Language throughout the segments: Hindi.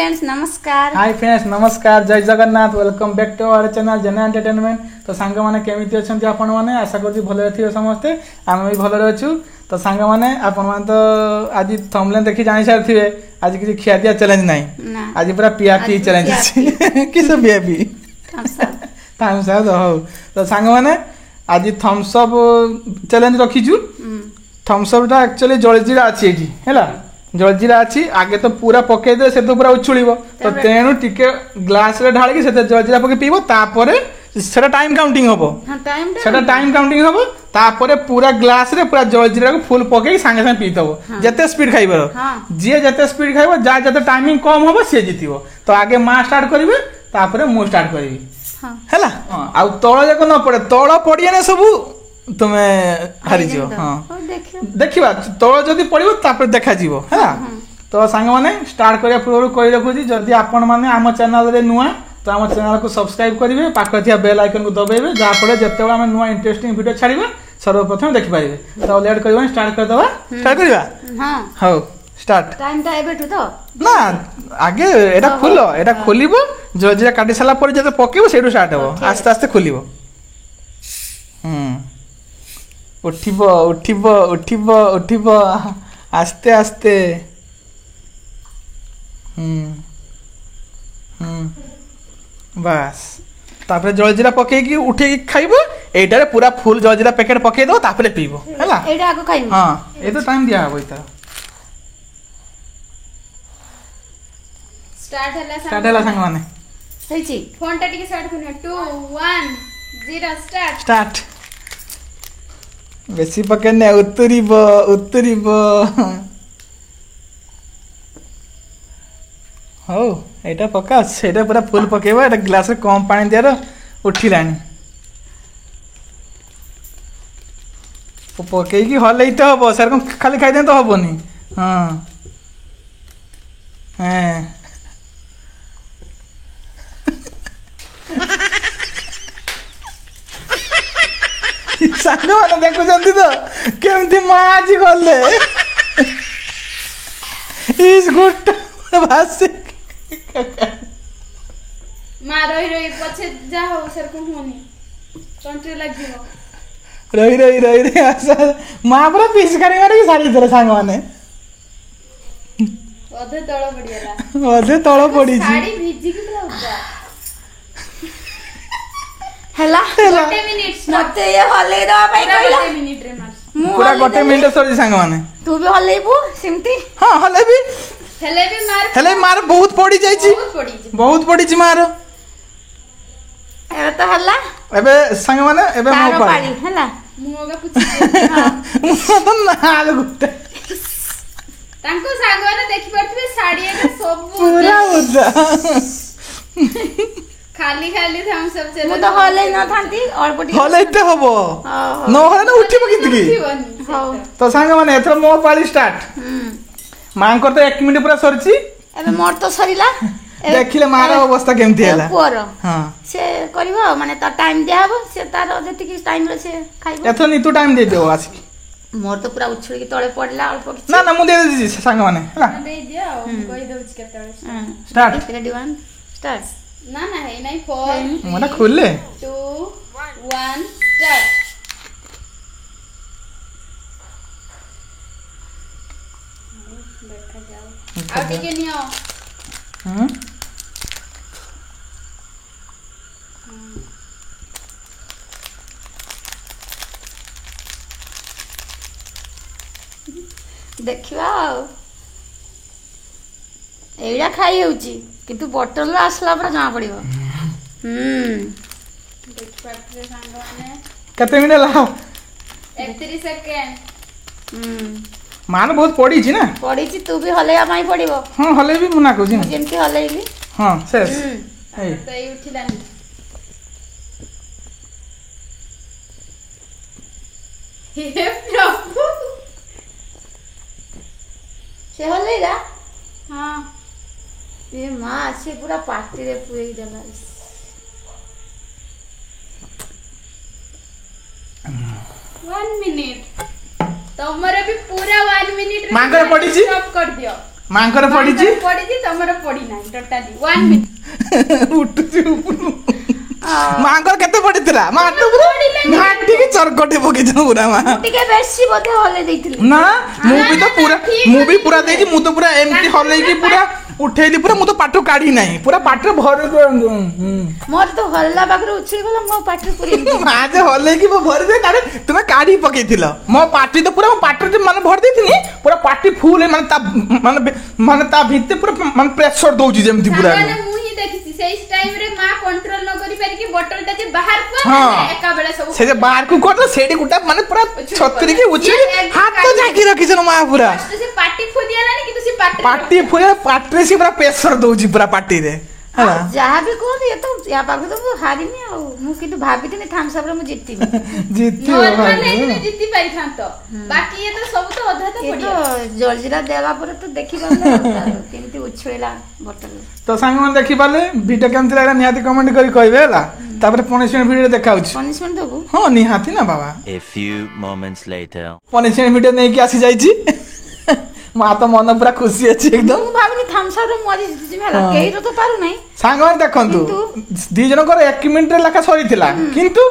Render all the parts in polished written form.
फ्रेंड्स नमस्कार। हाय फ्रेंड्स नमस्कार, जय Jagannath. Welcome back to our channel Jena entertainment. तो सांग माने केमिति अछंती आपण माने, आशा करछि भले थिबे समस्ते। आमे भी भले रहछु। तो सांग माने आपण माने तो आज थंबनेल देखि जानि सारथिबे, आज किछि खिया दिया चैलेंज नाही, आज पूरा पिया पी चैलेंज अछि। किस पिया पी थम्स अप हो। तो सांग माने आज थम्स अप चैलेंज रखिछु। थम्स अप टा एक्चुअली जलजीरा अछि एठी हैला, जलजीरा अच्छी आगे तो पूरा पकई दे से तो पूरा उछुलिबो। तो तेणु टिके ग्लास रे ढाल के से जलजीरा पके पीबो, तापरे सेटा टाइम काउंटिंग होबो। सेटा टाइम काउंटिंग होबो, तापरे पूरा ग्लास रे पूरा जलजीरा को फुल पके संगे संगे पीतबो। जते स्पीड खाइबो, जे जते स्पीड खाइबो, जा जते टाइमिंग कम होबो से जीतिबो। तो आगे मां स्टार्ट करिवे, तापरे मु स्टार्ट करिवि हैला। आ तळ जाको न पड़े, तळ पड़िए ने सब तुमे हारी जियो। हां देखिबा तळ जदी पड़िबो तापर देखा जिवो हैला। तो सांग माने स्टार्ट करिया पूर्व कहि रखुजी, जदी आपण माने आम चैनल रे नुआ तो आम चैनल को सब्सक्राइब करिवे, पाखो थिया बेल आइकन को दबाइबे, जा पड़े जते हम नुआ इंटरेस्टिंग वीडियो छाड़िबे सर्वप्रथम देखि पाइबे। तो लेट करबा, स्टार्ट कर दबा। स्टार्ट करिबा। हां हो स्टार्ट। टाइम ता एबेठु तो ना आगे एटा खोलो, एटा खोलिबो, जजिरा काटी साला पर जते पकेबो सेडु स्टार्ट हो, आस्ते आस्ते खोलिबो। उठिबो उठिबो उठिबो उठिबो आस्ते आस्ते। बस तापर जलजीरा पके की उठे की खाइबो। एटारे पूरा फुल जलजीरा पैकेट पके दो, तापर पीबो हैला। एटा आगो खाइबो। हां ए तो टाइम दिया होई त स्टार्ट हला संग माने सही छी। फोन टा टिके स्टार्ट करना। 2 1 0 स्टार्ट। स्टार्ट। बेसी पकेने उतरिबो उतरिबो। हो एटा पका, सेटा पूरा फुल पकेबो। एटा ग्लास रे कम पानी दियारो उठिलानी। ओ पकेई की हलै तो हबो, सर को खाली खाइ दे तो हबोनी। हां हैं सानो वाला देखो जल्दी तो केमती माजी गले इस गुट भासे मार रही रही पछे जा हो सर को होनी कंट्री लागियो। रही रही रही रही आसा मां पूरा पीस करी मारे सारी तरह सांग माने अधे तळ पड़ियाला, अधे तळ पड़ी साड़ी भिजी की पूरा उदा हैला। 1 मिनिट मते ये हले दवा पाई कहला। 1 मिनिट रे मार पूरा 1 मिनिट सरी सांग माने। तू भी हलेबू सिमती। हां हले भी हेले मार बहुत पड़ी जाई छी, बहुत पड़ी छी मार। एबे तो हल्ला एबे संग माने एबे मो पाड़ी हैला। मुगा पुछि हां तो नाल गुटे तांको सांगवाने देखि परथबे साड़ी एटा सब पूरा उदा खाली खाली हम सब चले। मु तो हले न थांती और बडी हले ते हबो न हले न उठिबो कितकी। हो तो सांग माने एथर मो पाली स्टार्ट। मां को तो 1 मिनिट पूरा सरची। एबे मोर तो सरीला। देखिले मार अवस्था केमती हैला। पुअर हां से करबो माने त टाइम दियाबो, से तार जति टाइम रे से खाइबो। एथर नी तू टाइम दे देओ आसी। मोर तो पूरा उछुड़ी के तळे पड़ला अल्प किछ। ना ना मु दे दे सांग माने हैला। दे दियो कोइ दउछ केतळे स्टार्ट। Ready 1 start. ना ना है नहीं 4 मने खोलले 2 1 स्टार्ट। देखा जाओ आ टिके नियो। देखिवा एइडा खाई होउची, किंतु बोतल आसला पर जमा पड़िबो। देख पाtre सांगवाने कते मिनिट ला 31 सेकंड। मान बहुत पड़ी छी ना, पड़ी छी। तू भी हलेया माई पड़िबो। हां हले भी मुना कहू छी ना जेमती हलेइली। हां शेष तो ये उठिलानी हे प्रभु से हलेइला। हां ए मां से पूरा पार्टी रे पुई देला। 1 मिनिट तमरे भी पूरा 1 मिनिट मांगर पड़ी छी स्टॉप कर दियो। ମାଙ୍କର ପଡିଛି ପଡିଛି ତମର ପଡି ନାହିଁ ଟୋଟାଲି 1 ମିନିଟ୍ ଉଠୁଛି ଉପରୁ ମାଙ୍କର କେତେ ପଡିଥିଲା ମା ତ ପୁରା ଘାଟିକି ଚରକଟି ପକେଇଛ ପୁରା ମା ଟିକେ ବେଶୀ ବୋଧେ ହଲେଇ ଦେଇଥିଲି ନା ମୁଁ ବି ପୁରା ଦେଇଛି ମୁଁ ତ ପୁରା ଏମିତି ହଲେଇକି ପୁରା ଉଠେଇଲି ପୁରା ମୁଁ ତ ପାଠ କାଢି ନାହିଁ ପୁରା ପାଠ ଭରି ମୋର ତ ହଲ୍ଲା ପାଖରେ ଉଛଳି ଗଲା ମୋ ପାଟିରେ ପୁରୀ ଆଜ ହଲେଇକି ମୁଁ ଭରି ଦେଇ ତାରେ ତୁମେ କାଢି ପକେଇଥିଲ ମୋ ପାଟି ତ ପୁରା ମୋ ପାଟିରେ ମାନେ ଭରି ଦେଇଥିଲି ପୁରା ପାଟି ଫୁଲ ମାନେ ତା ଭିତରେ ପୁରା ମାନେ ପ୍ରେସର ଦଉଛି ଯେମିତି ପୁରା ମୁଁ ହିଁ ଦେଖିଛି ସେଇ ଟାଇମ ରେ ମା କଣ୍ଟ୍ରୋଲ ନ କରି ପାରି କି ବୋତଲ ଟା ଯେ ବାହାର କୁ ଏକା ବେলা ସବୁ ସେ ଯେ ବାହାର କୁ ಕೊಟ್ಟ ସେଠି গুটা মানে পুরা ছত্রি কি উছলি হাত তো জাকি রাখিছ মা পুরা ସେ ପାଟି ଫୁଦିଆଲାନି କିନ୍ତୁ ସେ ପାଟି ଫୁରେ ପାଟିରେ ସେ ପୁରା ପ୍ରେସର ଦଉଛି ପୁରା ପାଟିରେ ଯାହା ବି କୁହନ୍ତି ଏ ତ ୟା ପାଖରେ ତ ମୁଁ ହାରିନି ଆଉ ମୁଁ କିନ୍ତୁ ଭାବିଥିଲି ଥାମ୍ସ ଅପରେ ମୁଁ ଜିତିବି ଜିତି ପାରିଥାନ୍ତ ବାକି ଏ ତ ସବୁ ତ ଅଧା ତ ପଡିବ ଜଲଜିରା ଦେଲା ପରେ ତ ଦେଖିପାରିଲେ କେମିତି ଉଛଳିଲା ବୋତଲ ତ ସାଙ୍ଗମାନେ ଦେଖିପାରିଲେ ଭିଡିଓ କେମିତି ଲାଗିଲା ନିହାତି କମେଣ୍ଟ କରି କହିବେ ହେଲା ତାପରେ ପନିଶମେଣ୍ଟ ଭିଡିଓ ଦେଖାଉଛି ପନିଶମେଣ୍ଟ ଦେବୁ ହଁ ନିହାତି ନା ବାବା A few moments later punishment video ନେଇକି ଆସି ଯାଇଛି ମା ତ ମନ ପୁରା ଖୁସି ଅଛି एकदम ମୁଁ ଭାବିନି ଥାମ୍ସ ଅପରେ ମୁଁ ଆଜି ଜିତିବି ହେଲା କେହି ତ ପାରୁ ନାହିଁ ସାଙ୍ଗମାନେ ଦେଖନ୍ତୁ ଦି ଜଣଙ୍କର 1 ମିନିଟ ରେ ଲେଖା ସରିଥିଲା କିନ୍ତୁ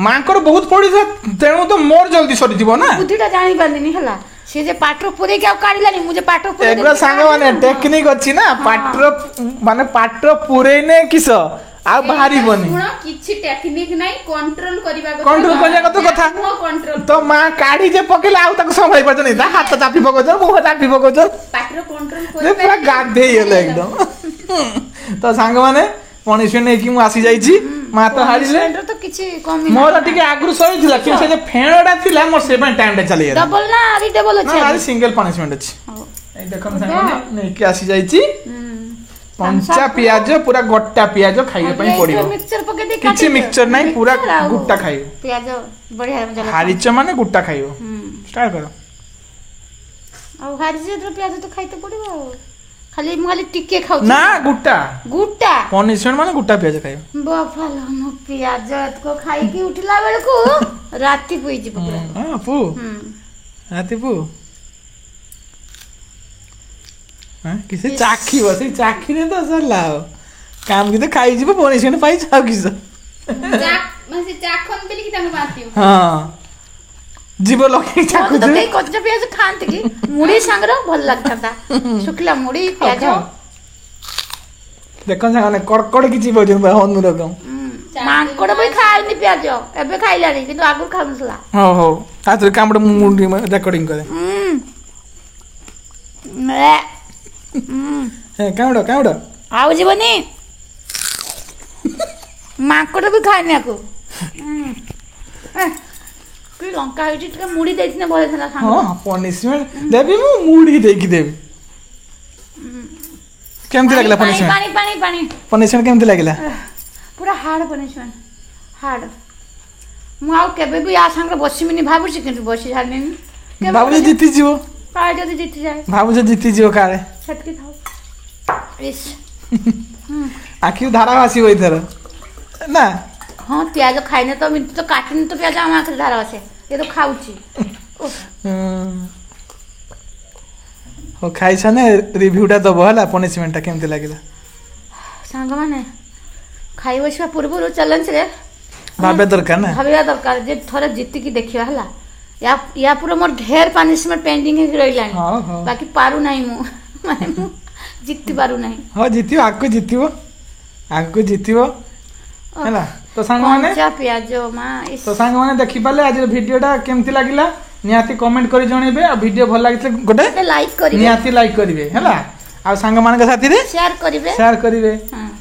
ମାଙ୍କର ବହୁତ ପଡିଥିଲା ତେଣୁ ତ ମୋର ଜଲ୍ଦି ସରିଯିବ ନା ବୁଦ୍ଧିଟା ଜାଣି ପାରିଲିନି ହେଲା ସେ ଯେ ପାଟ୍ର ପୁରେଇକି ଆଉ କାଢିଲାନି ମୁଁ ଯେ ପାଟ୍ର ପୁରେଇ ଏଗୁଡ଼ା ସାଙ୍ଗମାନେ ଟେକ୍ନିକ ଅଛି ନା ପାଟ୍ର ପୁରେଇନେ କିସ ଆଉ ବାହାରିବନି ଶୁଣ କିଛି ଟେକ୍ନିକ ନାହିଁ କଣ୍ଟ୍ରୋଲ କରିବା କଥା ତ ମା କାଢି ଯେ ପକେଇଲେ ଆଉ ତାକୁ ସମ୍ଭାଳି ପାରୁଛନ୍ତି ତା ହାତ ଚାପି ପକଉଛ ମୁହଁ ଚାପି ପକଉଛ ପାଟ୍ର କଣ୍ଟ୍ରୋଲ ପୁରା ଗାଧେଇ ଗଲେ एकदम ତ ସାଙ୍ଗମାନେ ପନିଶମେଣ୍ଟ ନେଇକି ମୁଁ ଆସି ଯାଇଛି ମା ତ ହାରିଲେ ତ କିଛି କମ ମୋର ଟିକେ ଆଗରୁ ସରିଥିଲା କିନ୍ତୁ ସେ ଯେ ଫେଣଟା ଥିଲା ମୋର ସେ ପାଇଁ ଟାଇମ ଟା ଚାଲିଗଲା ଡବଲ ନା ଆରି ଡବଲ ଅଛି ନା ଆରି ସିଙ୍ଗଲ ପନିଶମେଣ୍ଟ ଅଛି এই দেখুন সাଙ୍ଗମାନେ ନେଇକି ଆସି ଯାଇଛି କଞ୍ଚା ପିଆଜ ପୁରା ଗୋଟା ପିଆଜ ଖାଇବା ପାଇଁ ପଡିବ ମିକ୍ସଚର ପକେଇ ଦେ କିଛି ମିକ୍ସଚର ନାହିଁ ପୁରା ଗୋଟା ଖାଇବ ପିଆଜ ବଢିଆ ମଜା ହାରିଛ ମାନେ ଗୋଟା ଖାଇବ ଷ୍ଟାର୍ଟ କର ଆଉ ହାରିଛ ତ ପିଆଜ ତ ଖାଇତେ ପଡିବ ଖାଲି ମୁଁ ଖାଲି ଟିକେ ଖାଉଛି ନା ଗୋଟା ପନିଶମେଣ୍ଟ ମାନେ ଗୋଟା ପିଆଜ ଖାଇବ ବାପାଲୋ ମୋ ପିଆଜ ଏତକ ଖାଇକି ଉଠିଲା ବେଳକୁ ରାତି ପଇଯିବ ପୁରା ହଁ ପୁ ରାତି ପୁ किसी चाखी बस चाखी ने तो सरला काम की तो खाई जीव पनिशमेंट पाई जाओ किस म्हणजे चाखन बेली की तंग मारती हां जीव लकी चाखु तो कई कच्चा प्याज खांते की मुड़ी संगरो भल लगता था शुक्ला मुड़ी प्याज देखो साने कड़कड़ की जीव जन हनु रकम मांकड़ भी खाइनी प्याज एबे खाइलानी किंतु आगु खाउसला हो हो तातर कामड़ मुंडी रेकॉर्डिंग करे କାଉଡ ଆଉ ଯିବନି ମାଙ୍କଡ ବି ଖାଇନି ଆକୁ କି ଲଙ୍କା ହେଇଛି ଟିକେ ମୁଢି ଦେଇଥିଲେ ଭଲ ଥିଲା ହଁ ପନିଶମେଣ୍ଟ ଦେବି ମୁଁ ମୁଢି ଦେଇକି ଦେବି କେମିତି ଲାଗିଲା ପନିଶମେଣ୍ଟ ପାଣି ପାଣି ପାଣି ପନିଶମେଣ୍ଟ କେମିତି ଲାଗିଲା ପୁରା ହାର୍ଡ ପନିଶମେଣ୍ଟ ହାର୍ଡ ମୁଁ ଆଉ କେବେ ବି ଆ ସାଙ୍ଗରେ ବସିମିନି ଭାବୁଛି କିନ୍ତୁ ବସି ସାରିନି ଭାବୁଛି ଜିତି ଯିବ କାଳେ ଯଦି ଜିତି ଯାଏ ଭାବୁଛ ଜିତି ଯିବ କାଳେ ସେଟକି ଥାଉ ଇସ୍ ଆଖି ଧାରା ଆସିବ ଏଥର ନା ହଁ ପିଆଜ ଖାଇନେ ତ ମିନିଟ ତ କାଟିନି ତ ପିଆଜ ଆମ ଆଖରେ ଧାରା ଆସେ ଏ ତ ଖାଉଛି ହଉ ଖାଇସାନେ ରିଭ୍ୟୁଟା ଦବ ହେଲା ପନିଶମେଣ୍ଟଟା କେମିତି ଲାଗିଲା ସାଙ୍ଗମାନେ ଖାଇ ବସିବା ପୂର୍ବରୁ ଚ୍ୟାଲେଞ୍ଜରେ ଭାବିବା ଦରକାର ନା ଭାବିବା ଦରକାର ଯେ ଥରେ ଜିତିକି ଦେଖିବା ହେଲା या पूरा मोर ढेर पनिशमेंट पेंडिंग है रहिलानी बाकी पारू नहीं मु माने मु जित्ति पारू नहीं हो जितियो आगु जितियो हैला तो सांग माने कच्चा प्याज मां तो सांग माने देखि पाले आज वीडियोटा केमति लागिला नियाती कमेंट करी जणेबे आ वीडियो भल लागितले गोटे लाइक करिवे नियाती लाइक करिवे हैला आ सांग मान के साथी रे शेयर करिवे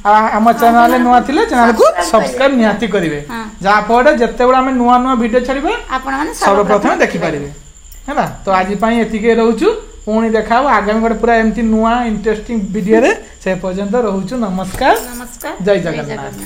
आ हम चैनल नुआ थिले चैनल को सब्सक्राइब नियाती करिवे जा पड़े जत्ते बडा हम नुआ नुआ वीडियो छड़िबे आपण माने सर्वप्रथम देखि पारिबे हैला तो आज पई एतिके रहउचु पुणी देखाव आगामी गोटे पूरा एमती नुआ इंटरेस्टिंग वीडियो रे से पर्यंत रहउचु नमस्कार नमस्कार जय जगन्नाथ।